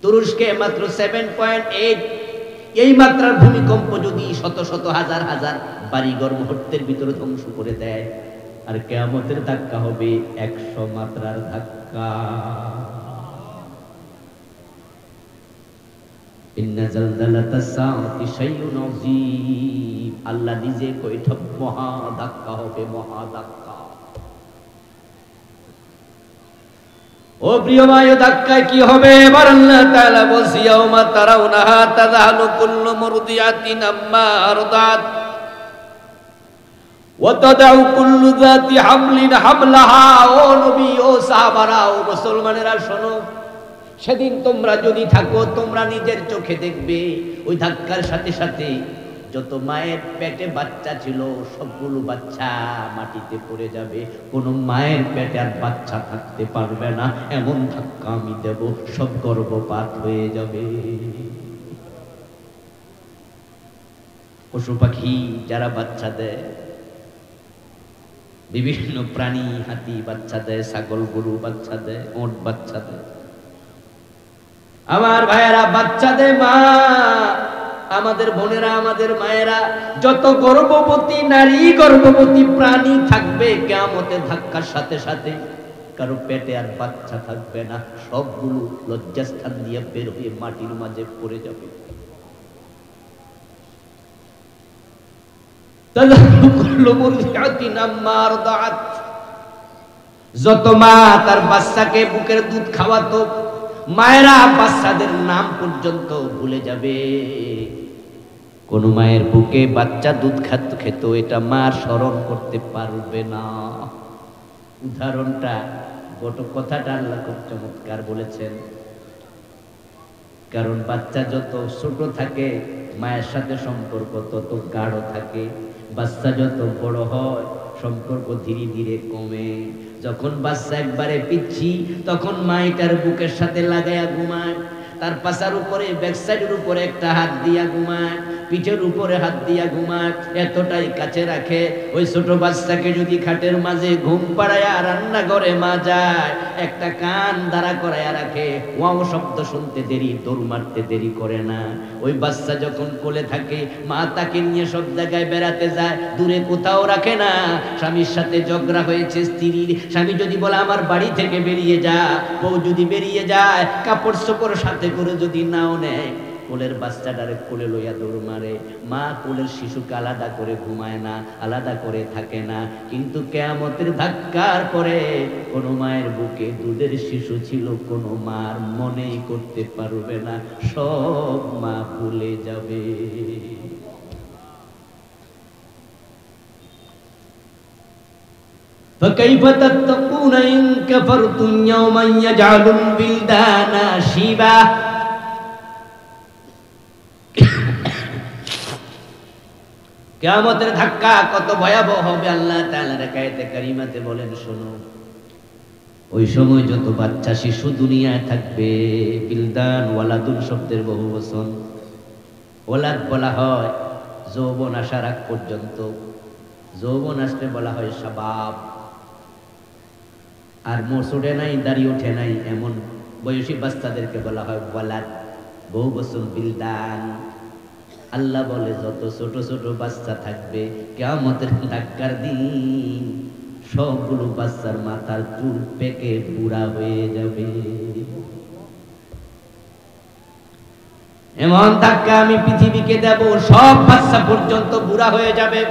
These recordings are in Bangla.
তুরস্কে মাত্র 7.8 এই মাত্রার ভূমিকম্প যদি শত শত হাজার হাজার বাড়িঘর মুহূর্তের ভিতরে ধ্বংস করে দেয়, আর কিয়ামতের ধাক্কা হবে 100 মাত্রার ধাক্কা। ইন্না জালজালাতাস সাআতি শাইউন আযীম, আল্লাহ নিজে কইটা মহা ধাক্কা হবে, মহা ধাক্কা। ও প্রিয় ভাই, ধাক্কায় কি হবে? এবার আল্লাহ তাআলা বলছে ইয়াউমা তারাউনাহা তাযহালু কুল্লু মুরদিআতিন আম্মা আরদাত ওয়া তাদাউ কুল্লু যাতি হামলিন হামলাহা। ও নবী, ও সাহাবারা, ও মুসলমানেরা শোনো, সেদিন তোমরা যদি থাকো, তোমরা নিজের চোখে দেখবে ওই ধাক্কার সাথে সাথে যত মায়ের পেটে বাচ্চা ছিল সবগুলো বাচ্চা মাটিতে পড়ে যাবে। কোন মায়ের পেটে আর বাচ্চা থাকতে পারবে না, এমন ধাক্কা আমি দেব, সব গর্ভপাত হয়ে যাবে। পশু পাখি যারা বাচ্চা দেয়, বিভিন্ন প্রাণী, হাতি বাচ্চা দেয়, ছাগল গরু বাচ্চা দেয়, ওট বাচ্চা দেয়, আমার ভাইয়েরা বাচ্চা দেয় মা, আমাদের বোনেরা, আমাদের মায়েরা, যত গর্ভবতী নারী, গর্ভবতী প্রাণী থাকবে কিয়ামতের ধাক্কার সাথে সাথে কারো পেটে আর বাচ্চা থাকবে না, সবগুলো লজ্জাস্থান দিয়ে বের হয়ে মাটির মাঝে পড়ে যাবে। যত মা তার বাচ্চাকে বুকের দুধ খাওয়াতো, মায়েরা বাচ্চাদের নাম পর্যন্ত ভুলে যাবে। কোন মায়ের বুকে বাচ্চা দুধ খেত, এটা মা স্মরণ করতে পারবে না। উদাহরণটা, কথাটা আল্লাহ খুব চমৎকার বলেছেন। কারণ বাচ্চা যত ছোট থাকে মায়ের সাথে সম্পর্ক তত গাঢ় থাকে, বাচ্চা যত বড় হয় সম্পর্ক ধীরে ধীরে কমে। যখন বাচ্চা একবারে পিচ্ছি, তখন মা এটার বুকের সাথে লাগাইয়া ঘুমায়, তার পাশার উপরে ব্যাক সাইডের উপরে একটা হাত দিয়া ঘুমায়, পিঠের উপরে হাত দিয়া ঘুমায়, এতটাই কাছে রাখে। ওই ছোট বাচ্চাকে যদি খাটের মাঝে ঘুম পাড়াইয়া রান্নাঘরে মা যায়, একটা কান দাঁড়া করাইয়া রাখে, ওয়াও শব্দ শুনতে দেরি, দৌড় মারতে দেরি করে না। ওই বাচ্চা যখন কোলে থাকে, মা তাকে নিয়ে সব জায়গায় বেড়াতে যায়, দূরে কোথাও রাখে না। স্বামীর সাথে ঝগড়া হয়েছে স্ত্রীর, স্বামী যদি বলে আমার বাড়ি থেকে বেরিয়ে যা, বউ যদি বেরিয়ে যায়, কাপড় চোপড় সাথে করে যদি নাও নেয়, কোলের বাচ্চাটারে কোলে লইয়া দৌড় মারে। মা কোলের শিশুকে আলাদা করে ঘুমায় না, আলাদা করে থাকে না। কিন্তু কিয়ামতের ধাক্কার পরে কোন মায়ের বুকে দুধের শিশু ছিল, কোন মার মনেই করতে পারবে না, সব মা ভুলে যাবে। فكيف تتقون إن كفرتم يوما يجعل البلدان شيبا। কিয়ামতের ধাক্কা কত ভয়াবহ হবে আল্লাহ তাআলা আয়াতে কারিমাতে বলেন, শোনো, ওই সময় যত বাচ্চা শিশু দুনিয়ায় থাকবে, বিলদান ওয়ালাদুন শব্দের বহু বচন। ওলাদ বলা হয় যৌবন আসার আগ পর্যন্ত, যৌবন আসলে বলা হয় শাবাব। আর মোষ ওঠে নাই, দাড়ি ওঠে নাই, এমন বয়সী বাচ্চাদেরকে বলা হয় ওয়ালাদ, বহু বচন বিলদান। আল্লাহ বলে যত ছোট ছোট বাচ্চা থাকবে কিয়ামতের ধাক্কার দিন সবগুলো বাচ্চার মাথার চুল পেকে বুড়া হয়ে যাবে। এমন ধাক্কা আমি পৃথিবীকে দেব, সব বাচ্চা পর্যন্ত বুড়া হয়ে যাবে।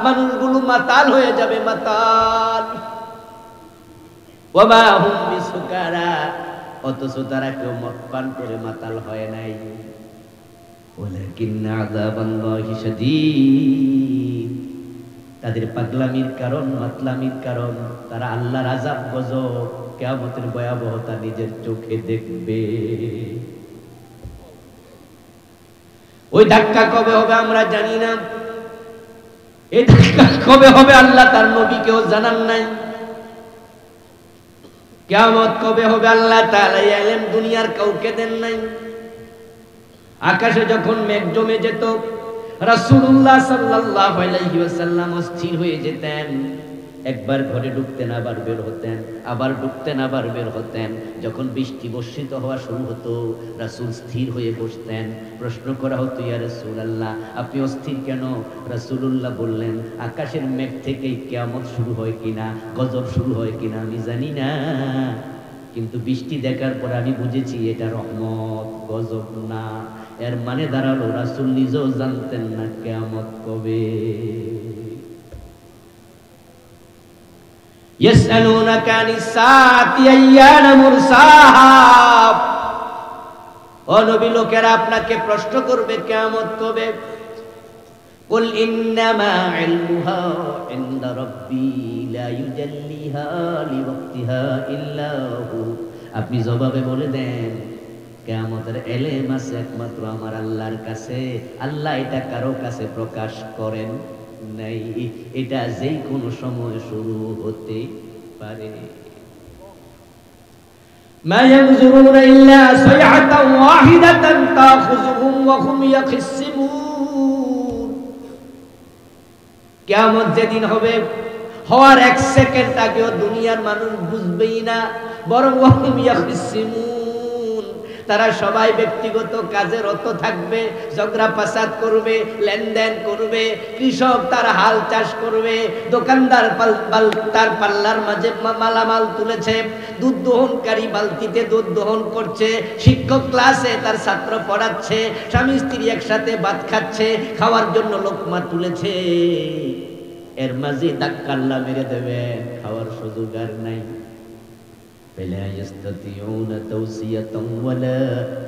মানুষগুলো মাতাল হয়ে যাবে, মাতাল। অথচ তারা কেউ মদ পান করে মাতাল হয় নাই। তাদের পাগলামির কারণ, মাতলামির কারণ, তারা আল্লাহর আযাব গজব, কিয়ামতের ভয়াবহতা নিজের চোখে দেখবে। ওই ধাক্কা কবে হবে আমরা জানি না, এই ধাক্কা কবে হবে আল্লাহ তার নবীকেও জানান নাই। কিয়ামত কবে হবে আল্লাহ তাআলা ইলম দুনিয়ার কাউকে দেন নাই। আকাশে যখন মেঘ জমে যেত, রাসূলুল্লাহ সাল্লাল্লাহু আলাইহি ওয়াসাল্লাম অস্থির হয়ে যেতেন, একবার ঘরে ঢুকতেন আবার বের হতেন, আবার ঢুকতেন আবার বের হতেন। যখন বৃষ্টি বর্ষিত হওয়া শুরু হতো রাসূল স্থির হয়ে বসতেন। প্রশ্ন করা হতো, ইয়া রাসূলুল্লাহ আপনি অস্থির কেন? রাসূলুল্লাহ বললেন, আকাশের মেঘ থেকেই কিয়ামত শুরু হয় কিনা, গজব শুরু হয় কিনা আমি জানি না, কিন্তু বৃষ্টি দেখার পর আমি বুঝেছি এটা রহমত, গজব না। এর মানে দাঁড়ালো রাসূল নিজেও জানতেন না কিয়ামত কবে। ইয়াসআলুনাকা আনিস সাআতি আইয়ানা মুরসাহা, ও নবী লোকেরা আপনাকে প্রশ্ন করবে কিয়ামত কবে। কুল ইন্নামা ইলমুহা ইনদা রাব্বি লা ইউজাল্লিহা লিওয়াক্তিহা ইল্লা হু, আপনি জবাবে বলে দেন কিয়ামতের ইলম আছে একমাত্র আমার আল্লাহর কাছে, আল্লাহ এটা কারো কাছে প্রকাশ করেন নাই, এটা যেই কোনো সময় শুরু হতে পারে। মা ইয়ানজুরুনা ইল্লা সাইআতান ওয়াহিদাতান তাখুযুহুম ওয়া হুম ইয়াখসিমুন, কিয়ামত যেদিন হবে হওয়ার এক সেকেন্ড আগেও দুনিয়ার মানুষ বুঝবেই না, বরং ওয়া হুম ইয়াখসিমুন, তারা সবাই ব্যক্তিগত কাজে রত থাকবে, ঝগড়া ফাসাদ করবে, লেনদেন করবে, কৃষক তার হাল চাষ করবে, দোকানদার তার পাল্লার মাঝে মালামাল তুলেছে, দুধ দহনকারী বালতিতে দুধ দহন করছে, শিক্ষক ক্লাসে তার ছাত্র পড়াচ্ছে, স্বামী স্ত্রী একসাথে ভাত খাচ্ছে, খাওয়ার জন্য লোকমা তুলেছে, এর মাঝে ধাক্কা আল্লাহ মেরে দেবে, খাওয়ার সুযোগ আর নাই। فلا يستطيعون توصية ولا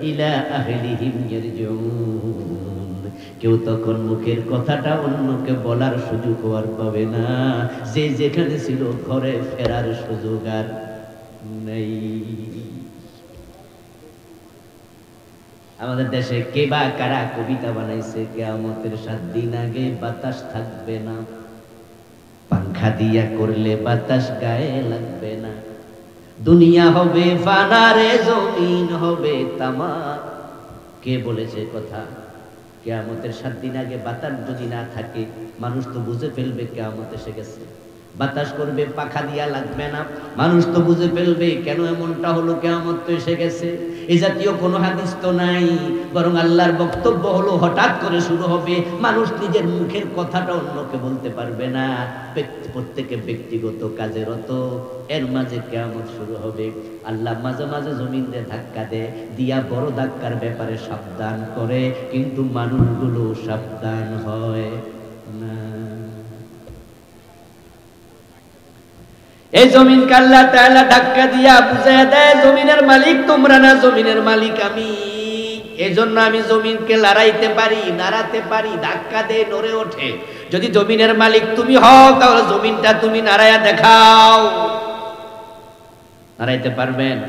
إلى أهلهم يرجعون, কেউ তখন মুখের কথাটা অন্যকে বলার সুযোগ আর পাবে না, যে যেখানে ছিল ঘরে ফেরার সুযোগ আর নেই। আমাদের দেশে কে বা কারা কবিতা বানাইছে, কিয়ামতের 7 দিন আগে বাতাস থাকবে না, পাংখা দিয়া করলে বাতাস গায়ে লাগবে না, দুনিয়া হবে ফানা রে জমিন হবে তামা। কে বলেছে কথা? কিয়ামতের 7 দিন আগে বাতাস যদি না থাকে মানুষ তো বুঝে ফেলবে কিয়ামত এসে গেছে। বাতাস করবে পাখা দিয়া লাগবে না, মানুষ তো বুঝে ফেলবে কেন এমনটা হলো, কিয়ামত তো এসে গেছে। এই জাতীয় কোনো হাদিস তো নাই, বরং আল্লাহর বক্তব্য হলো হঠাৎ করে শুরু হবে, মানুষ নিজের মুখের কথাটা অন্যকে বলতে পারবে না, প্রত্যেকে ব্যক্তিগত কাজে রত, এর মাঝে কিয়ামত শুরু হবে। আল্লাহ মাঝে মাঝে জমিনে ধাক্কা দেয়, দিয়া বড় ধাক্কার ব্যাপারে সাবধান করে, কিন্তু মানুষগুলো সাবধান হয় না। এই জমিনকে আল্লাহ তাআলা ধাক্কা দিয়া বুঝায় দেয়, জমিনের মালিক তোমরা না, জমিনের মালিক আমি। এজন্য আমি জমিনকে লড়াইতে পারি, নাড়াতে পারি, ধাক্কা দেয় নড়ে ওঠে। যদি জমিনের মালিক তুমি হও তাহলে জমিনটা তুমি নাড়ায়া দেখাও, নাড়াইতে পারবেন?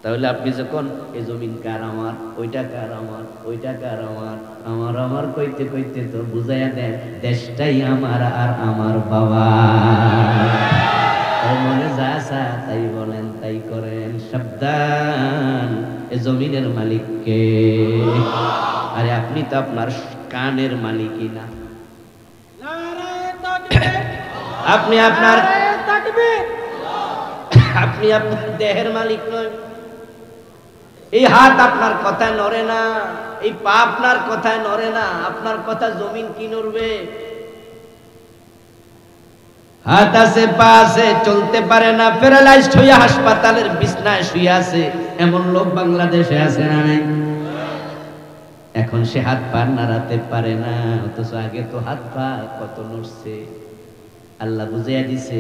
তাহলে আপনি যখন এই জমিন কার আমার, ওইটা কার আমার, ওইটা কার আমার, আমার আমার কইতে কইতে তো বুঝাইয়া দেন দেশটাই আমার আর আমার বাবা। মনে যা আসা তাই বলেন, তাই করেন, সাবধান, এ জমিনের মালিককে। আরে আপনি তো আপনার কানের মালিকই না, আপনি আপনার দেহের মালিক নয়। এই হাত আপনার কথায় নড়ে না, এই পা আপনার কথায় নড়ে না, আপনার কথা জমিন কি নড়বে? হাত আছে, পা আছে, চলতে পারে না, প্যারালাইজড হইয়া হাসপাতালের বিছনায় শুয়ে আছে, এমন লোক বাংলাদেশে আছে না নাই? এখন সে হাত পা নাড়াতে পারে না, অথচ আগে তো হাত পা কত নড়ছে। আল্লাহ বুঝাইয়া দিছে,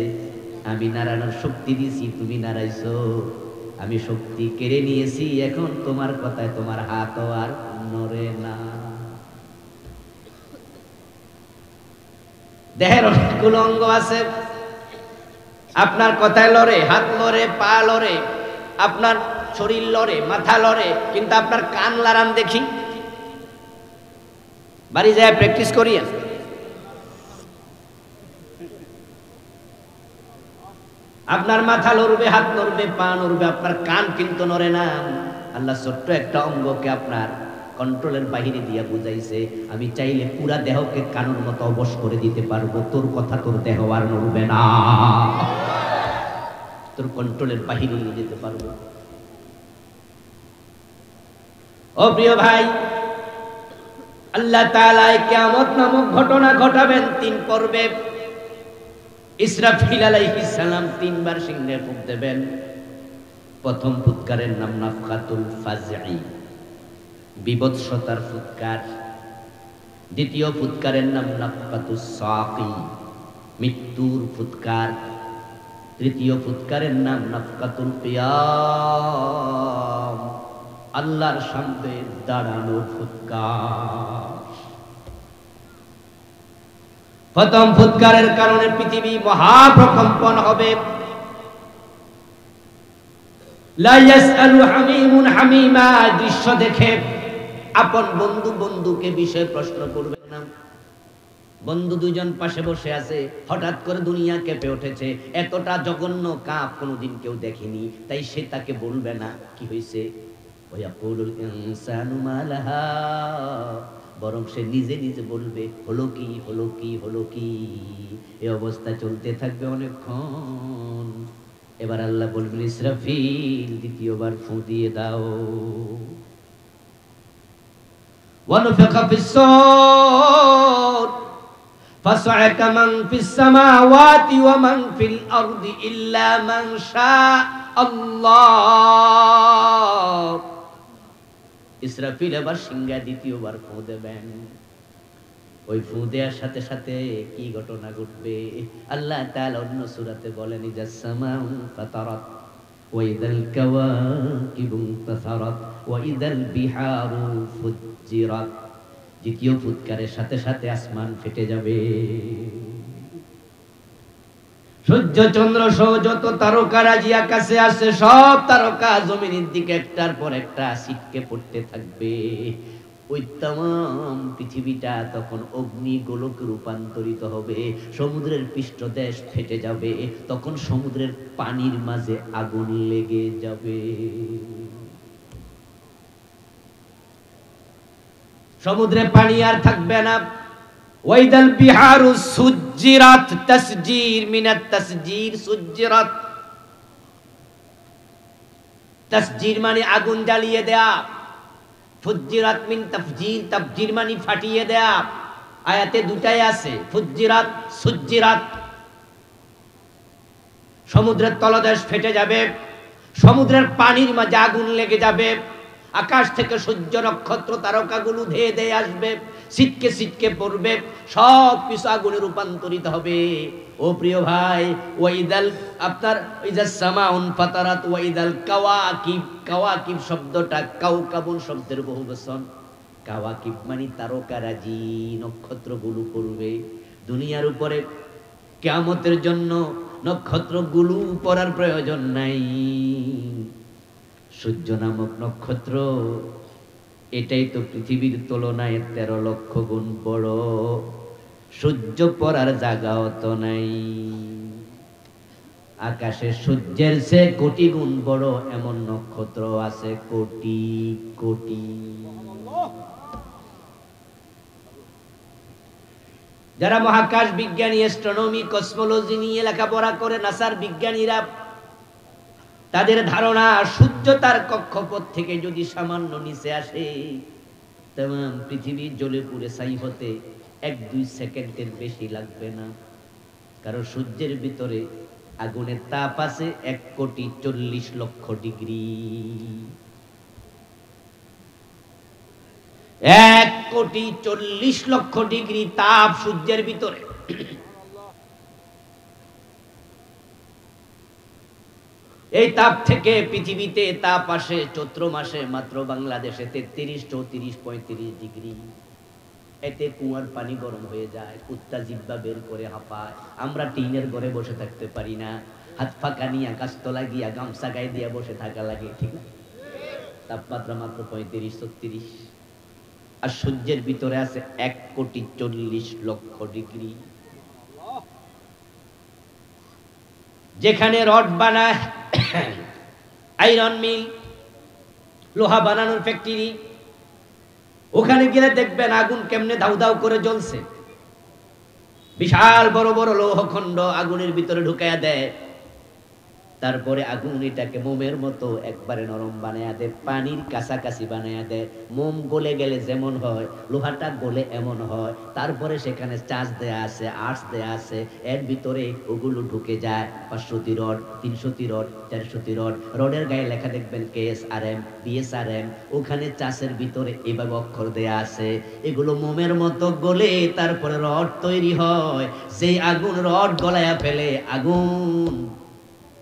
আমি নাড়ানোর শক্তি দিছি, তুমি নাড়াইছো, আমি শক্তি কেড়ে নিয়েছি, এখন তোমার কথায় তোমার হাত আর নড়ে না। দেহের অনেকগুলো অঙ্গ আছে, আপনার কথায় লড়ে, হাত লড়ে, পা লড়ে, আপনার শরীর লড়ে, মাথা লড়ে, কিন্তু আপনার কান লড়ান দেখি, বাড়ি যায় প্র্যাকটিস করিয়েন। আপনার মাথা লড়বে, হাত লড়বে, পা লড়বে, আপনার কান কিন্তু নড়ে না। আল্লাহ ছোট্ট একটা অঙ্গকে আপনার কন্ট্রোলের বাহিরে দিয়া বুঝাইছে আমি চাইলে পুরা দেহকে কানুর মতো অবশ করে দিতে পারবো, তোর কথা তোর দেহ আর নড়বে না, তোর কন্ট্রোলের বাহিরে নিয়ে যেতে পারবো। ও প্রিয় ভাই, আল্লাহ তাআলা কিয়ামত নামক ঘটনা ঘটাবেন 3 পর্বে। ইসরাফিল আলাইহিস সালাম 3 বার সিংহে ফুঁক দেবেন। প্রথম ফুৎকারের নাম নাফখাতুল ফাজঈ, বিভৎসতার ফুৎকার। দ্বিতীয় ফুৎকারের নাম নাফখাতুস সাকি, মৃত্যুর ফুৎকার। তৃতীয় ফুৎকারের নাম নাফখাতুল কিয়াম, আল্লাহর সামনে দাঁড়ানোর ফুৎকার। প্রথম ফুৎকারের কারণে পৃথিবী মহাপ্রকম্পন হবে। লা ইয়াসআলু হামিমুন হামিমা, দৃশ্য দেখে আপন বন্ধু বন্ধুকে বিষয়ে প্রশ্ন করবে না। বন্ধু দুজন পাশে বসে আছে, হঠাৎ করে দুনিয়া কেঁপে উঠেছে, এতটা জঘন্য কাপ কোনোদিন কেউ দেখেনি, তাই সে তাকে বলবে না কি হয়েছে, ওয়ায়াকুলুল ইনসানু মা লাহা, বরং সে নিজে নিজে বলবে হলো কি হলো কি হলো কি। এই অবস্থা চলতে থাকবে অনেকক্ষণ। এবার আল্লাহ বলবেন ইসরাফিল দ্বিতীয়বার ফু দিয়ে দাও। ওয়ানফিখা ফিস-সূর ফাসআকা মান ফিস-সামাওয়াতি ওয়া মান ফিল আরদি ইল্লা মান শাআল্লাহ। ইসরাফিল এবার সিংহা দ্বিতীয়বার ফু দেবেন। ওই ফু দেওয়ার সাথে সাথে কি ঘটনা ঘটবে আল্লাহ তাআলা অন্য সূরাতে বলেন, ইজাস সামাউ ফাতারাত ওয়া ইদাল কাওয়াকিবু ইনতাসারাত ওয়া ইদাল বিহারু ফুজ্জিরাত। দ্বিতীয় ফুৎকারের সাথে সাথে আসমান ফেটে যাবে। সূর্য চন্দ্র সহ যত তারকারাজি আকাশে আছে সব তারকা জমিনের দিকে একটার পর একটা ছিটকে পড়তে থাকবে। ওই তাম পৃথিবীটা তখন অগ্নি গোলকে রূপান্তরিত হবে। সমুদ্রের পৃষ্ঠদেশ ফেটে যাবে। তখন সমুদ্রের পানির মাঝে আগুন লেগে যাবে। সমুদ্রে পানি আর থাকবে না। ওয়াইদাল বিহারু সুজ্জিরাত, তাসজির মিনাত তাসজির সুজ্জিরাত। তাসজির মানে আগুন জ্বালিয়ে দেয়া, ফুজ্জিরাত মিন তাফজির, তাফজির মানে ফাটিয়ে দেয়া। আয়াতে দুটাই আছে, ফুজ্জিরাত সুজ্জিরাত। সমুদ্রের তলদেশ ফেটে যাবে, সমুদ্রের পানির মাঝে আগুন লেগে যাবে, আকাশ থেকে সূর্য নক্ষত্র তারকাগুলো ধেয়ে ধেয়ে আসবে, ছিটকে ছিটকে পড়বে, সব কিছু আগুনে রূপান্তরিত হবে। ও প্রিয় ভাই, ওয়াইদাল আপনার ইজাস সামাউন ফাতারাত ওয়াইদাল কাওয়াকিব, কাওয়াকিব শব্দটা কাউকাবুন শব্দের বহুবচন। কাওয়াকিব মানে তারকারাজি, নক্ষত্রগুলো পড়বে দুনিয়ার উপরে। কিয়ামতের জন্য নক্ষত্রগুলো পড়ার প্রয়োজন নাই। সূর্য নামক নক্ষত্র এটাই তো পৃথিবীর তুলনায় 13 লক্ষ গুণ বড়। সূর্য পড়ার জায়গাও তো নাই। আকাশে সূর্যের চেয়ে কোটি গুণ বড় এমন নক্ষত্র আছে কোটি কোটি। যারা মহাকাশ বিজ্ঞানী, অ্যাস্ট্রোনমি, কসমোলজি নিয়ে লেখাপড়া করে নাসার বিজ্ঞানীরা, তাদের ধারণা সূর্য তার কক্ষপথ থেকে যদি সামান্য নিচে আসে, तमाम পৃথিবী জ্বলে পুড়ে ছাই হতে 1-2 সেকেন্ডের বেশি লাগবে না। কারণ সূর্যের ভিতরে আগুনের তাপ আছে 1,40,00,000 ডিগ্রি। 1,40,00,000 ডিগ্রি তাপ সূর্যের ভিতরে। এই তাপ থেকে পৃথিবীতে তাপ আসে চৈত্র মাসে মাত্র বাংলাদেশে 33, 34, 35 ডিগ্রি। এতে কুয়ার পানি গরম হয়ে যায়, কুত্তা জিহ্বা বের করে হাঁপায়। আমরা টিনের ঘরে বসে থাকতে পারি না, হাত ফাঁকা নিয়ে গাছতলা গিয়া গামছা গায়ে দিয়ে বসে থাকা লাগে, ঠিক না? তাপমাত্রা মাত্র 35, 36। আর সূর্যের ভিতরে আছে 1,40,00,000 ডিগ্রি। যেখানে রড বানায়, আয়রন মিল, লোহা বানানোর ফ্যাক্টরি, ওখানে গেলে দেখবেন আগুন কেমনে দাউ দাউ করে জ্বলছে। বিশাল বড় বড় লৌহখণ্ড আগুনের ভিতরে ঢুকাইয়া দেয়, তারপরে আগুন এটাকে মোমের মতো একবারে নরম বানায়া দেয়, পানির কাছাকাছি বানায়া দেয়। মোম গলে গেলে যেমন হয়, লোহাটা গলে এমন হয়। তারপরে সেখানে চার্জ দেয়া আছে, আর্টস দেয়া আছে, এর ভিতরে ওগুলো ঢুকে যায়। 500টি রড, 300টি রড, 400টি রড। রডের গায়ে লেখা দেখবেন KSRM, BSRM। ওখানে চাষের ভিতরে এভাবে অক্ষর দেয়া আছে। এগুলো মোমের মতো গলে তারপরে রড তৈরি হয়। সেই আগুন রড গলায়া ফেলে, আগুন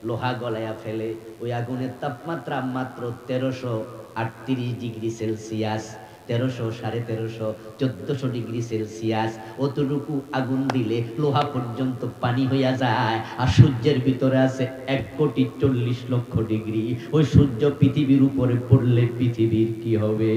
লোহা গলায়া ফেলে। ওই আগুনের তাপমাত্রা মাত্র 1338 ডিগ্রি সেলসিয়াস, 1300, 1350, 1400 ডিগ্রি সেলসিয়াস। অতটুকু আগুন দিলে লোহা পর্যন্ত পানি হইয়া যায়। আর সূর্যের ভিতরে আছে 1,40,00,000 ডিগ্রি। ওই সূর্য পৃথিবীর উপরে পড়লে পৃথিবীর কি হবে?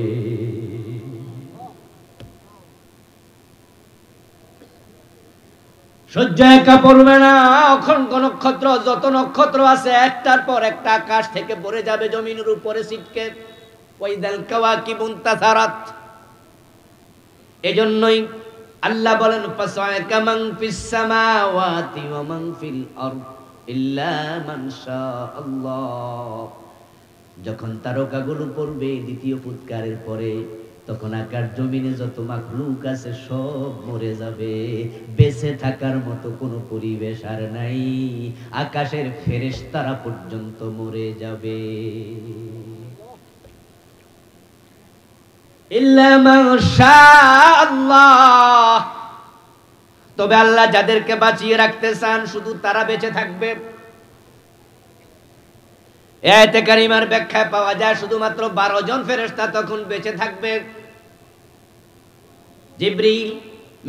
সূর্য একা পড়বে না, অসংখ্য নক্ষত্র, যত নক্ষত্র আছে একটার পর একটা আকাশ থেকে পড়ে যাবে জমিনের উপরে ছিটকে। ওয়াইদাল কাওয়াকিবুন তাসারাত। এজন্যই আল্লাহ বলেন ফাসায়কা মান ফিস সামাওয়াতি ওয়া মান ফিল আরদ ইল্লা মান শাআল্লাহ। যখন তারকাগুলো পড়বে দ্বিতীয় ফুৎকারের পরে, তখন আকাশ জমিনে যত মাখলুক আছে সব মরে যাবে। বেঁচে থাকার মতো কোনো পরিবেশ আর নাই। আকাশের ফেরেশতারা পর্যন্ত মরে যাবে। ইল্লা মাশাআল্লাহ। তবে আল্লাহ যাদেরকে বাঁচিয়ে রাখতে চান শুধু তারা বেঁচে থাকবে। আয়াতে কারিমার ব্যাখ্যায় পাওয়া যায় শুধুমাত্র 12 জন ফেরেশতা তখন বেঁচে থাকবে। জিবরিল,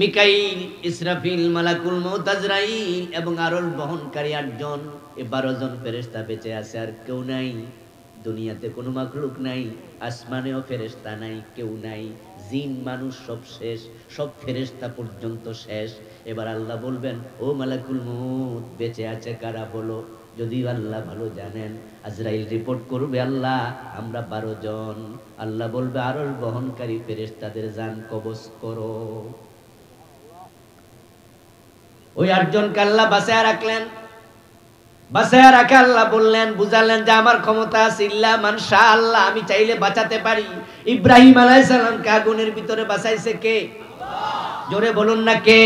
মিকাইল, ইসরাফিল, মালাকুল মউত আজরাইল এবং আরশ বহনকারী 8 জন। এই 12 জন ফেরেশতা বেঁচে আছে, আর কেউ নাই। দুনিয়াতে কোনো মাখলুক নাই, আসমানেও ফেরেশতা নাই, কেউ নাই। জিন মানুষ সব শেষ, সব ফেরেশতা পর্যন্ত শেষ। এবার আল্লাহ বলবেন, ও মালাকুল মউত, বেঁচে আছে কারা বলো? যদি আল্লাহ ভালো জানেন, আজরাইল রিপোর্ট করবে, আল্লাহ আমরা 12 জন। আল্লাহ বলবে, আরশ বহনকারী ফেরেশতাদের জান কবজ করো। ওই 8 জনকে আল্লাহ বাঁচায়া রাখলেন। বাঁচায়া রাখা আল্লাহ বললেন, বুঝালেন যে আমার ক্ষমতা আছে, ইল্লা মান শাআল্লাহ, আমি চাইলে বাঁচাতে পারি। ইব্রাহিম আলাইহিস সালামকে আগুনের ভিতরে বাঁচাইছে কে? জোরে বলুন না কে?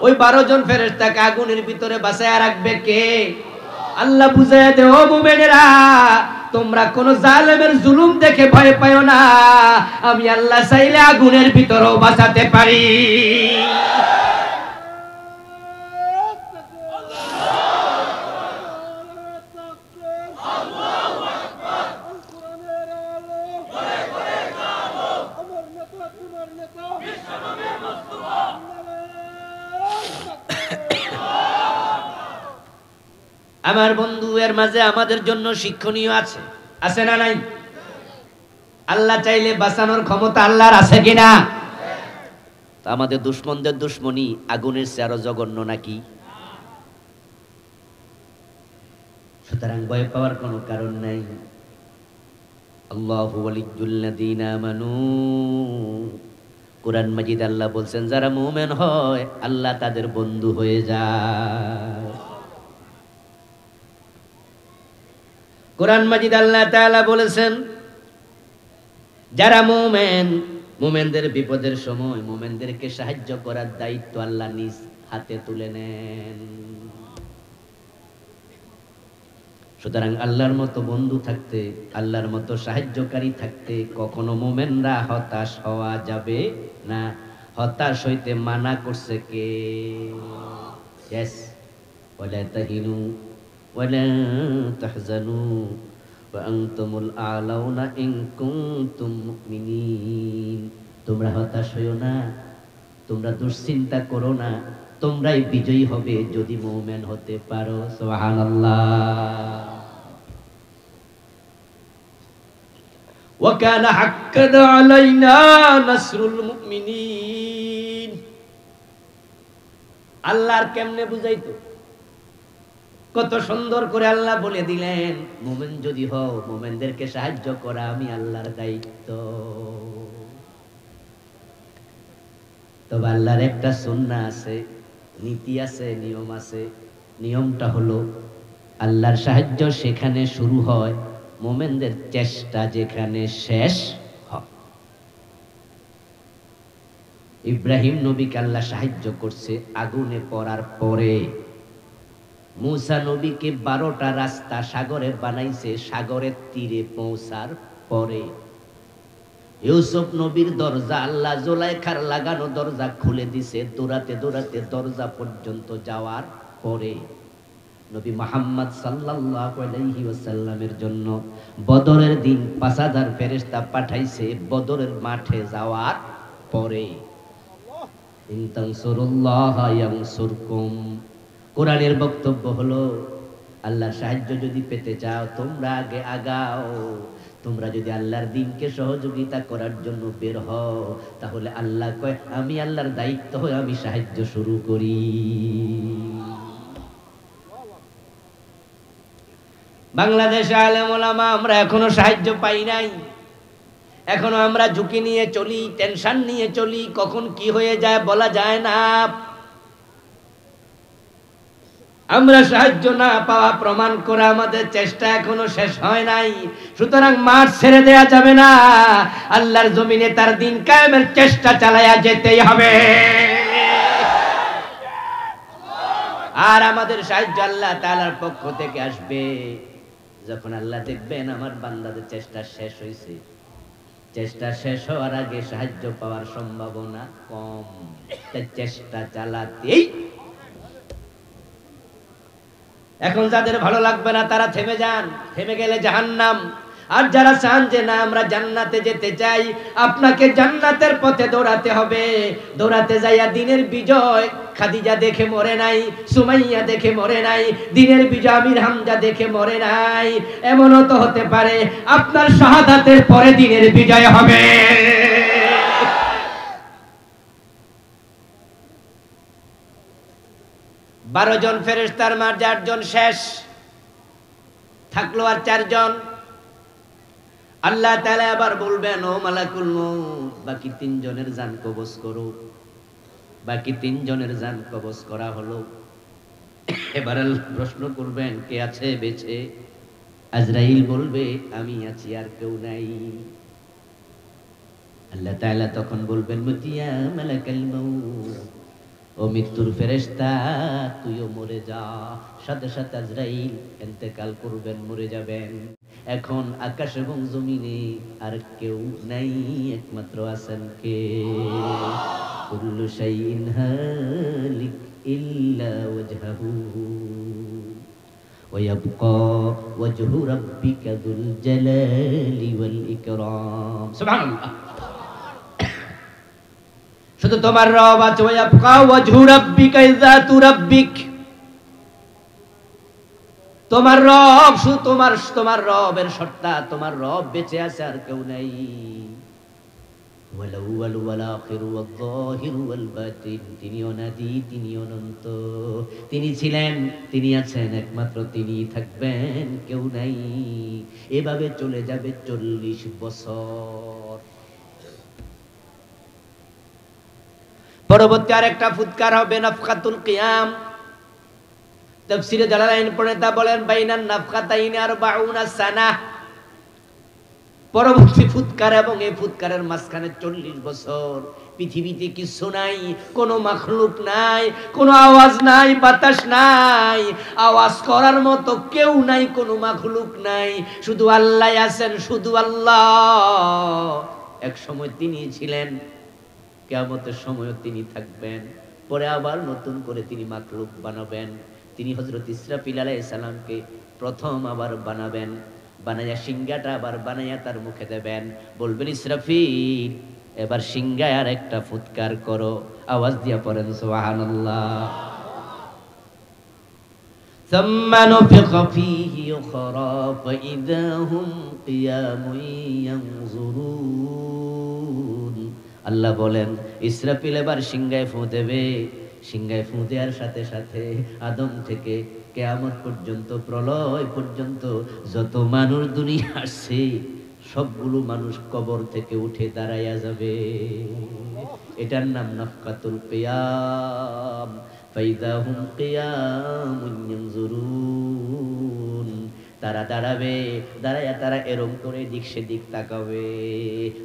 ওই 12 জন ফেরেশতাকে আগুনের ভিতরে বাঁচায়া রাখবে কে? আল্লাহ বুঝাইয়া দে, ও মুমিনেরা, তোমরা কোন জালেমের জুলুম দেখে ভয় পাও না। আমি আল্লাহ চাইলে আগুনের ভিতরেও বাঁচাতে পারি। আমার বন্ধু, এর মাঝে আমাদের জন্য শিক্ষণীয় আছে, আছে না নাই? আল্লাহ চাইলে বাঁচানোর ক্ষমতা আল্লাহর আছে কিনা? তো আমাদের দুশমনদের দুশমনি আগুনের চেয়ে আরো জঘন্য নাকি? সুতরাং ভয় পাওয়ার কোনো কারণ নাই। আল্লাহু ওয়ালিয়্যুল্লাযীনা আমানু। কুরআন মাজিদ আল্লাহ বলছেন, যারা মুমিন হয় আল্লাহ তাদের বন্ধু হয়ে যায়। কুরআন মাজিদ আল্লাহ তাআলা বলেছেন, যারা মুমিন, মুমিনদের বিপদের সময় মুমিনদেরকে সাহায্য করার দায়িত্ব আল্লাহ নিজ হাতে তুলে নেন। সুতরাং আল্লাহর মতো বন্ধু থাকতে, আল্লাহর মতো সাহায্যকারী থাকতে কখনো মুমিনরা হতাশ হওয়া যাবে না। হতাশ হইতে মানা করছে কে? ইয়েস, ওয়ালা তাহিনু ওয়ালা তাহজানু ওয়া আনতুমুল আ'লাউনা ইন কুনতুম মুমিনিন। তোমরা হতাশ হইও না, তোমরা দুশ্চিন্তা করো না, তোমরাই বিজয়ী হবে যদি মুমিন হতে পারো। সুবহানাল্লাহ। ওয়া কানা হাক্কান আলাইনা নাসরুল মুমিনিন। আল্লাহর কেমনে বুঝাইতো? কত সুন্দর করে আল্লাহ বলে দিলেন, মুমিন যদি হও মুমিনদেরকে সাহায্য করা আমি আল্লাহর দায়িত্ব। তবে আল্লাহর একটা সুন্নাহ আছে, নীতি আছে, নিয়ম আছে। নিয়মটা হলো আল্লাহর সাহায্য সেখানে শুরু হয়, মোমেনদের চেষ্টা যেখানে শেষ হয়। ইব্রাহিম নবীকে আল্লাহ সাহায্য করছে আগুনে পড়ার পরে। মূসা নবীকে 12টা রাস্তা সাগরে বানাইছে সাগরের তীরে পৌঁছার পরে। ইউসুফ নবীর দরজা আল্লাহ জুলাইখার লাগানো দরজা খুলে দিছে দৌড়াতে দৌড়াতে দরজা পর্যন্ত যাওয়ার পরে। নবী মুহাম্মদ সাল্লাল্লাহু আলাইহি ওয়াসাল্লামের জন্য বদরের দিন 5000 ফেরেশতা পাঠাইছে বদরের মাঠে যাওয়ার পরে। ইন তানসুরুল্লাহ ইয়ানসুরকুম। কোরআনের বক্তব্য হলো আল্লাহর সাহায্য যদি পেতে চাও তোমরা আগে আগাও। তোমরা যদি আল্লাহর দ্বীনকে সহযোগিতা করার জন্য বের হও, তাহলে আল্লাহ কয় আমি আল্লাহর দায়িত্ব হয়ে আমি সাহায্য শুরু করি। বাংলাদেশে আলেম ওলামা আমরা এখনো সাহায্য পাই নাই। এখনো আমরা ঝুঁকি নিয়ে চলি, টেনশন নিয়ে চলি, কখন কি হয়ে যায় বলা যায় না। আমরা সাহায্য না পাওয়া প্রমাণ করে আমাদের চেষ্টা এখনো শেষ হয় নাই। সুতরাং মাঠ ছেড়ে দেয়া যাবে না, আল্লাহর জমিনে তার দিন কায়েমের চেষ্টা চালায়া যেতেই হবে। আর আমাদের সাহায্য আল্লাহ তাআলার পক্ষ থেকে আসবে যখন আল্লাহ দেখবেন আমার বান্দাদের চেষ্টা শেষ হয়েছে। চেষ্টা শেষ হওয়ার আগে সাহায্য পাওয়ার সম্ভাবনা কম, তাই চেষ্টা চালাতেই। এখন যাদের ভালো লাগবে না তারা থেমে যান, থেমে গেলে জাহান্নাম। আর যারা চান যে না আমরা জান্নাতে যেতে চাই, আপনাকে জান্নাতের পথে দৌড়াতে হবে। দৌড়াতে যাইয়া দিনের বিজয় খাদিজা দেখে মরে নাই, সুমাইয়া দেখে মরে নাই, দিনের বিজয় আমির হামজা দেখে মরে নাই। এমনও তো হতে পারে আপনার শাহাদাতের পরে দিনের বিজয় হবে। 12 জন ফেরেশতার মাঝে 8 জন শেষ থাকলো আর 4 জন। আল্লাহ তাআলা আবার বলবেন ও মালাকুল মউত বাকি 3 জনের জান কবজ করো। বাকি 3 জনের জান কবজ করা হলো। এবার আল্লাহ প্রশ্ন করবেন কে আছে বেঁচে? আজরাইল বলবে আমি আছি আর কেউ নাই। আল্লাহ তাআলা তখন বলবেন মুতিয়া মালাকাল মউত, ও মৃত্যুর ফেরেশতা তুইও মরে যা। সাথে সাথে আজরাইল ইন্তেকাল করবেন, মরে যাবেন। এখন আকাশ এবং জমিনে আর কেউ নাই, একমাত্র আছেন কে? কুল্লু শাইইন হালিক ইল্লা ওয়াজহাহু ওয়া ইয়াবকা ওয়াজহু রাব্বিকা যুল জালালি ওয়াল ইকরাম। সুবহানাল্লাহ। শুধু তোমার রব আছে, ওয়াবকা ওয়াজহু রাব্বিকা যাতু রাব্বিক। তোমার রব, শুধু তোমার রবের সত্তা, তোমার রব বেঁচে আছে আর কেউ নাই। ওয়াল আউয়াল ওয়াল আখির ওয়াল যাহির ওয়াল বাতিন, তিনি অনাদি, তিনি অনন্ত। তিনি ছিলেন, তিনি আছেন, একমাত্র তিনিই থাকবেন, কেউ নাই। এভাবে চলে যাবে 40 বছর। পরবর্তী আরেকটা ফুৎকার হবে নাফখাতুল কিয়াম। তাফসীরে জালালাইন পড়েতা বলেন বাইনান নাফখাতাইন 40 সানা। পরবর্তী ফুৎকার এবং এই ফুৎকারের মাঝখানে 40 বছর পৃথিবীতে কিছু নাই, কোনো মাখলুক নাই, কোনো আওয়াজ নাই, বাতাস নাই, আওয়াজ করার মতো কেউ নাই, কোনো মাখলুক নাই, শুধু আল্লাহ আছেন, শুধু আল্লাহ। এক সময় তিনি ছিলেন, কিয়ামতের সময়ও তিনি থাকবেন, পরে আবার নতুন করে তিনি মাখলুক বানাবেন। তিনি হযরত ইসরাফিল আলাইহিস সালামকে প্রথম আবার বানাবেন, বানাইয়া সিংহাটা আবার বানাইয়া তার মুখে দেবেন, বলবেন ইসরাফিল এবার সিংহায় আর একটা ফুৎকার করো। আওয়াজ দিয়া পড়েন সুবহানাল্লাহ। সুম্মা নুফিখা ফীহি উখরা ফাইযা হুম কিয়ামুন ইয়ানজুরুন। আল্লাহ বলেন ইসরাফিল এবার সিংহায় ফু দেবে। সিংহায় ফু দেওয়ার সাথে সাথে আদম থেকে কিয়ামত পর্যন্ত, প্রলয় পর্যন্ত যত মানুষ দুনিয়া আসছে সবগুলো মানুষ কবর থেকে উঠে দাঁড়াইয়া যাবে। এটার নাম নাফকাতুল কিয়াম। ফাইদা হুম কিয়ামুন ইয়ানজুরুন। তারা দাঁড়াবে, দাঁড়াইয়া তারা এরম করে দিক সেদিক তাকাবে।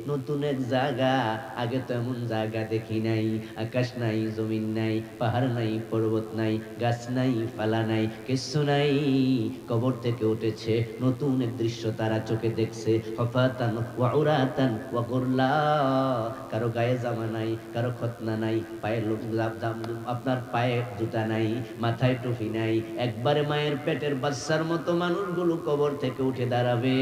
নতুন এক জায়গা, আগে তো এমন জায়গা দেখি নাই। আকাশ নাই, জমিন নাই, পাহাড় নাই, পর্বত নাই, গাছ নাই, পালা নাই, কিছু নাই। কবর থেকে উঠেছে, নতুন এক দৃশ্য তারা চোখে দেখছে। হফাতান ওয়া উরাতান ওয়া গুরলা। কারো গায়ে জামা নাই, কারো খতনা নাই, পায়ে আপনার পায়ে জুতা নাই, মাথায় টুপি নাই, একবারে মায়ের পেটের বাচ্চার মতো মানুষগুলো কবর থেকে উঠে দাঁড়াবে।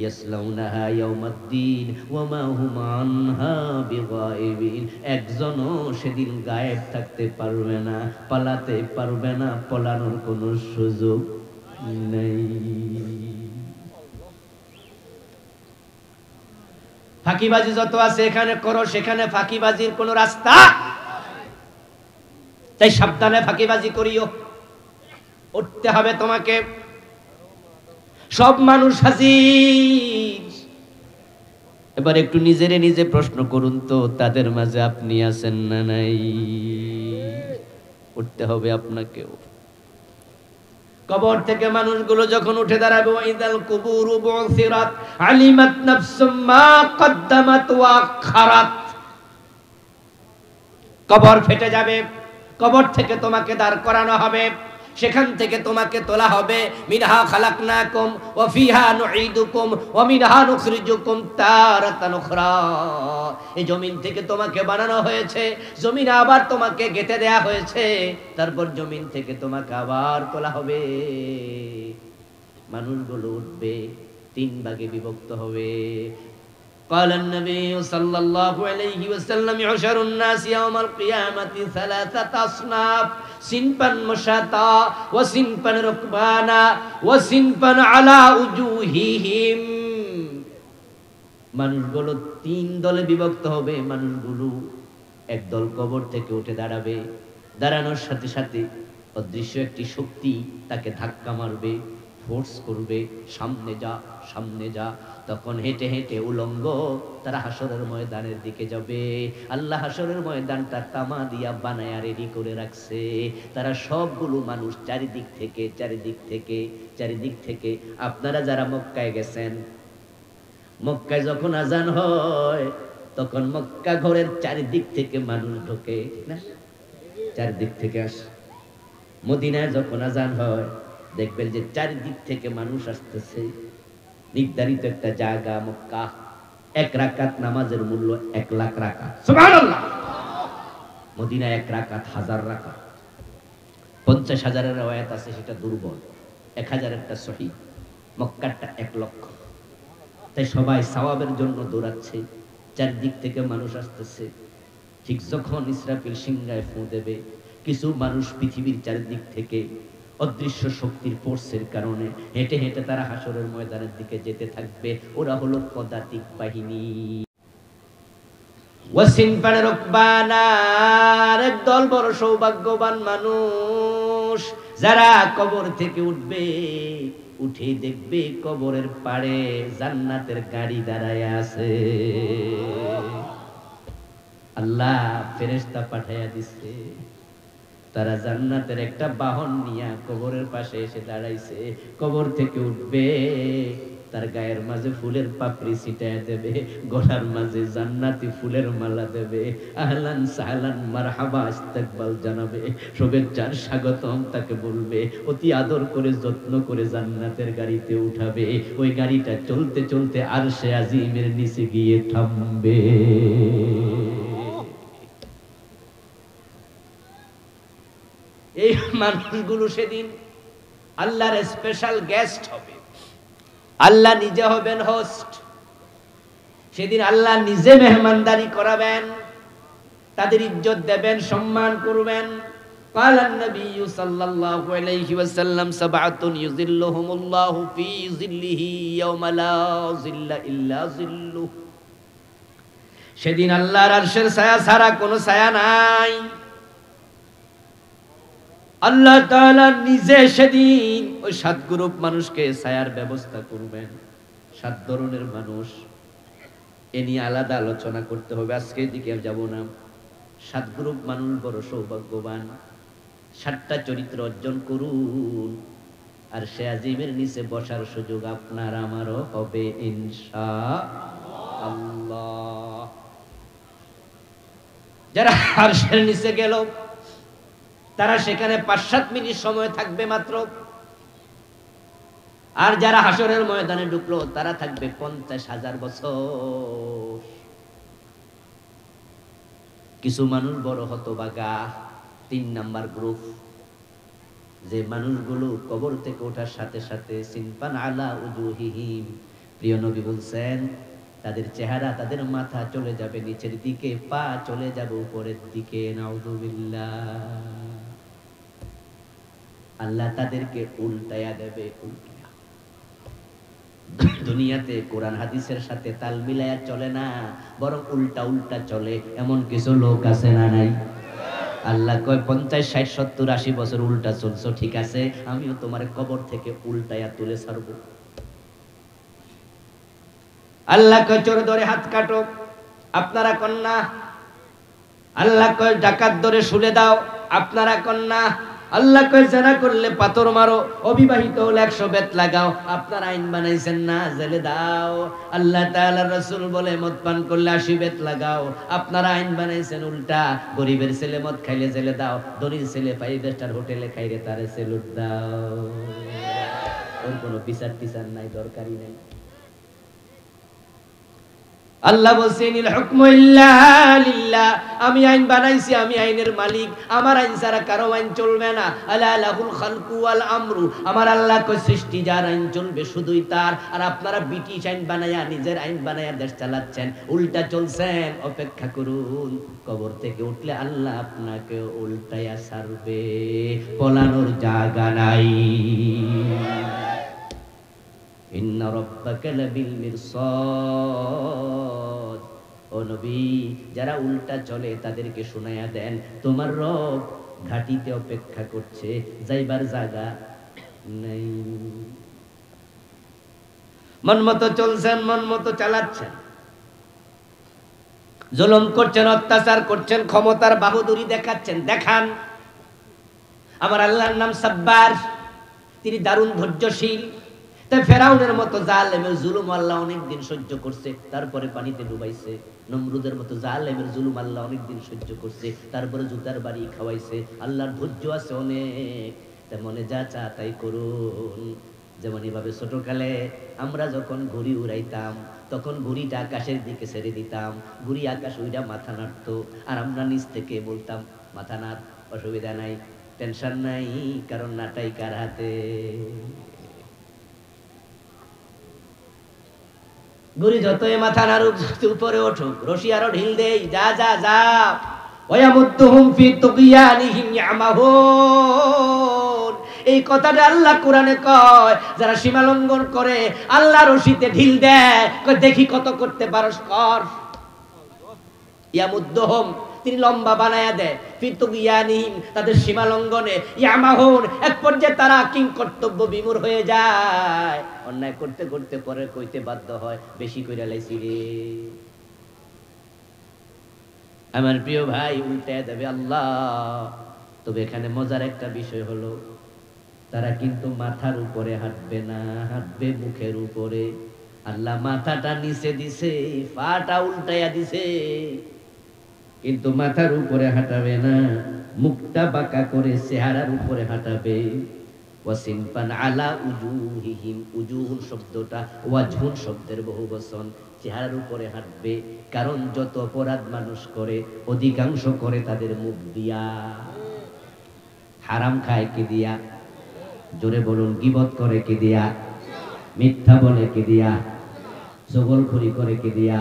ইয়াসলাউনাহা ইয়াউমাদ্দিন ওয়া মা হুম আনহা বিগাইবিন। একজনও সেদিন গায়েব থাকতে পারবে না, পালাতে পারবে না, পলানোর কোনো সুযোগ নেই। ফাঁকিবাজি যত আছে এখানে করো, সেখানে ফাঁকিবাজির কোনো রাস্তা। তাই সাবধানে ফাঁকিবাজি করিও। উঠতে হবে তোমাকে। সব মানুষ হাজির। এবার একটু নিজেরে নিজে প্রশ্ন করুন তো, তাদের মাঝে আপনি আছেন না নাই? উঠতে হবে আপনাকেও। কবর থেকে মানুষগুলো যখন উঠে দাঁড়াবে, ওয়াইদাল কুবুরু বুসিরাত আলিমাত নাফসুম মা কদ্দামাত ওয়া আখারাত। কবর ফেটে যাবে, কবর থেকে তোমাকে দাঁড় করানো হবে, সেখান থেকে তোমাকে তোলা হবে। মিনহা খালাকনাকুম ওয়া ফিহা নুঈদুকুম ওয়া মিনহা নুখরিজুকুম তারাতান উখরা। এই জমিন থেকে তোমাকে বানানো হয়েছে, জমিনে আবার তোমাকে গেঁথে দেয়া হয়েছে, তারপর জমিন থেকে তোমাকে আবার তোলা হবে। মানুষগুলো উঠবে, তিন ভাগে বিভক্ত হবে। قال النبي صلى الله عليه وسلم يحشر الناس يوم القيامة ثلاثة أصناف صنفا مشاة وصنفا ركبانا وصنفا على وجوههم। মানুষগুলো তিন দলে বিভক্ত হবে। মানুষগুলো একদল কবর থেকে উঠে দাঁড়াবে, দাঁড়ানোর সাথে সাথে অদৃশ্য একটি শক্তি তাকে ধাক্কা মারবে, ফোর্স করবে, সামনে যা, সামনে যা। তখন হেঁটে হেঁটে উলঙ্গ তারা হাসরের ময়দানের দিকে যাবে। আল্লাহ হাসরের ময়দানটা তামা দিয়া বানায়া রেডি করে রাখছে। তারা সবগুলো মানুষ চারিদিক থেকে চারিদিক থেকে চারিদিক থেকে। আপনারা যারা মক্কায় গেছেন, মক্কায় যখন আজান হয় তখন মক্কা ঘরের চারিদিক থেকে মানুষ ঢোকে, ঠিক না? চারিদিক থেকে আসে। মদিনায় যখন আজান হয় দেখবেন যে চারিদিক থেকে মানুষ আসতেছে। নির্ধারিত একটা জায়গা মক্কা। এক রাকাত নামাজের মূল্য 1 লাখ রাকাত। সুবহানাল্লাহ। মদিনায় 1 রাকাত 1000 রাকাত। 50,000-এর রওয়ায়াত আছে, সেটা দুর্বল। 1000 একটা সহিহ। মক্কাটা 1 লক্ষ। তাই সবাই সওয়াবের জন্য দৌড়াচ্ছে, চারদিক থেকে মানুষ আসতেছে। ঠিক যখন ইসরাফিল সিংহায় ফু দেবে, কিছু মানুষ পৃথিবীর চারিদিক থেকে অদৃশ্য শক্তির ফোর্সের কারণে হেঁটে হেঁটে তারা হাসরের ময়দানের দিকে যেতে থাকবে। ওরা হলো পদাতিক বাহিনী। ওয়াসিনফান রুকবানার একদল বড় সৌভাগ্যবান মানুষ, যারা কবর থেকে উঠবে, উঠে দেখবে কবরের পাড়ে জান্নাতের গাড়ি দাঁড়ায় আছে। আল্লাহ ফেরেশতা পাঠাইয়া দিচ্ছে। তারা জান্নাতের একটা বাহন নিয়ে কবরের পাশে এসে দাঁড়াইছে। কবর থেকে উঠবে, তার গায়ের মাঝে ফুলের পাপড়ি ছিটায় দেবে, গলার মাঝে জান্নাতি ফুলের মালা দেবে। আহলান সাহলান মারহাবা ইস্তেকবাল জানাবে, শুভেচ্ছার স্বাগতম তাকে বলবে, অতি আদর করে যত্ন করে জান্নাতের গাড়িতে উঠাবে। ওই গাড়িটা চলতে চলতে আরশে আজিমের নিচে গিয়ে থামবে। এই মানুষগুলো সেদিন আল্লাহর স্পেশাল গেস্ট হবে। আল্লাহ নিজে হবেন হোস্ট। সেদিন আল্লাহ নিজে মেহমানদারি করাবেন, তাদের ইজ্জত দেবেন, সম্মান করবেন। قال النبي صلى الله عليه وسلم سبعة يظلهم الله في ظله يوم لا ظل إلا ظله। সেদিন আল্লাহর আরশের ছায়া ছাড়া কোনো ছায়া নাই। আল্লাহ তাআলা নিজে সেদিন ওই 7 গ্রুপ মানুষকে ছায়ার ব্যবস্থা করবেন। 7 ধরনের মানুষ, এ নিয়ে আলাদা আলোচনা করতে হবে, আজকে এদিকে যাব না। 7 গ্রুপ মানুষ বড় সৌভাগ্যবান। 7টা চরিত্র অর্জন করুন, আর সে আজিমের নিচে বসার সুযোগ আপনার আমারও হবে ইনশাআল্লাহ। যারা আরশের নিচে গেল তারা সেখানে 5-7 মিনিট সময় থাকবে মাত্র, আর যারা হাসরের ময়দানে ঢুকলো তারা থাকবে 50,000 বছর। কিছু মানুষ বড় হতভাগা, 3 নাম্বার গ্রুপ, যে মানুষগুলো কবর থেকে ওঠার সাথে সাথে সিনফান আলা উজুহিহিম, প্রিয় নবী বলছেন তাদের চেহারা, তাদের মাথা চলে যাবে নিচের দিকে, পা চলে যাবে উপরের দিকে। নাউযুবিল্লাহ। আল্লাহ তাদেরকে উল্টায়া দেবে। দুনিয়াতে কোরআন হাদিসের সাথে তাল মিলায়া চলে না, বরং উল্টা উল্টা চলে, এমন কিছু লোক আছে না নাই? আল্লাহ কয় 50, 60, 70, 80 বছর উল্টা চলছো, ঠিক আছে, আমিও তোমার কবর থেকে উল্টায়া তুলে ছাড়বো। আল্লাহ কয় চোর ধরে হাত কাটো, আপনারা কন্যা। আল্লাহ কয় ডাকাত ধরে শুলে দাও, আপনারা কন্যা। আল্লাহ কয় জানা করলে পাথর মারো, অবিবাহিত হলে 100 বেত লাগাও, আপনারা আইন বানাইছেন না, জেলে দাও। আল্লাহ তাআলার রাসূল বলে মদ পান করলে 80 বেত লাগাও, আপনারা আইন বানাইছেন উল্টা, গরিবের ছেলে মদ খাইলে জেলে দাও, ধনীর ছেলে 5 স্টার হোটেলে খাইলে তারে সেলুট দাও। ওর কোনো বিচার টিচার নাই, দরকারই নাই। আল্লাহ বলছেন ইল হুকমু ইল্লা লিল্লাহ, আমি আইন বানাইছি, আমি আইনের মালিক, আমার আইন ছাড়া কারো আইন চলবে না। আলা লাহুল খালকু ওয়াল আমরু, আমার আল্লাহ কই সৃষ্টি যার আইন চলবে শুধুই তার। আর আপনারা ব্রিটিশ আইন বানায়া, নিজের আইন বানায়া দেশ চালাচ্ছেন, উল্টা চলছেন। অপেক্ষা করুন, কবর থেকে উঠলে আল্লাহ আপনাকে উল্টায়া ছাড়বে, পলানোর জায়গা নাই। ইন্না রাব্বাকা লাবিল মিরসাদ, ও নবী, যারা উল্টা চলে তাদেরকে শুনায়া দেন, তোমার রব ঘাটিতে অপেক্ষা করছে, যাইবার জায়গা নাই। মন মতো চলছেন, মন মতো চালাচ্ছেন, জুলুম করছেন, অত্যাচার করছেন, ক্ষমতার বাহুদুরি দেখাচ্ছেন, দেখান। আমার আল্লাহর নাম সাব্বার, তিনি দারুণ ধৈর্যশীল। তাই ফেরাউনের মতো জালেমের জুলুম আল্লাহ অনেকদিন সহ্য করছে, তারপরে পানিতে ডুবাইছে। নমরুদের মতো জালেমের জুলুম আল্লাহ অনেকদিন সহ্য করছে, তারপরে জুতার বাড়ি খাওয়াইছে। আল্লাহর ধৈর্য আছে অনেক, তাই মনে যা চা তাই করুন। যেমন এভাবে ছোটকালে আমরা যখন ঘুড়ি উড়াইতাম, তখন ঘুড়িটা আকাশের দিকে ছেড়ে দিতাম, ঘুড়ি আকাশ উইরা মাথা নাড়তো, আর আমরা নিচ থেকে বলতাম মাথা নাড়, অসুবিধা নাই, টেনশন নাই, কারণ নাটাই কার হাতে। ঘুড়ি যতই মাথা নাড়ুক, উপরে ওঠুক, রশি আরো ঢিল দেই, যা যা যা। ওয়ায়ামুদ্দুহুম ফি তুগয়ানিহিম ইয়ামাহুন, এই কথাটা আল্লাহ কোরআনে কয়, যারা সীমা লঙ্ঘন করে আল্লাহ রশিতে ঢিল দেয়, কয় দেখি কত করতে পারস কর। ইয়ামুদ্দুহুম, তিনি লম্বা বানায়া দেয়, ফি তুগয়ানিহিম, তাদের সীমা লঙ্ঘনে, ইয়ামাহুন, এক পর্যায়ে তারা কিং কর্তব্য বিমূঢ় হয়ে যায়, অন্যায় করতে করতে পরে কইতে বাধ্য হয় বেশি কইরা লাইছি রে। আমার প্রিয় ভাই, উল্টায় দেবে আল্লাহ। তবে এখানে মজার একটা বিষয় হলো, তারা কিন্তু মাথার উপরে হাঁটবে না, হাঁটবে মুখের উপরে। আল্লাহ মাথাটা নিচে দিছে, পাটা উল্টায়া দিছে, কিন্তু মাথার উপরে হাঁটাবে না, মুখটা বাঁকা করে চেহারার উপরে হাঁটাবে। ওয়াসিনফান আলা উজুহিহিম, উজুহুন শব্দটা ওয়াজহুন শব্দের বহুবচন, চেহারার উপরে হাঁটবে। কারণ যত অপরাধ মানুষ করে, অধিকাংশ করে তাদের মুখ দিয়া। হারাম খায় কি দিয়া? জোরে বলুন। গীবত করে কি দিয়া? মিথ্যা বলে কি দিয়া? জগলখড়ি করে কি দিয়া?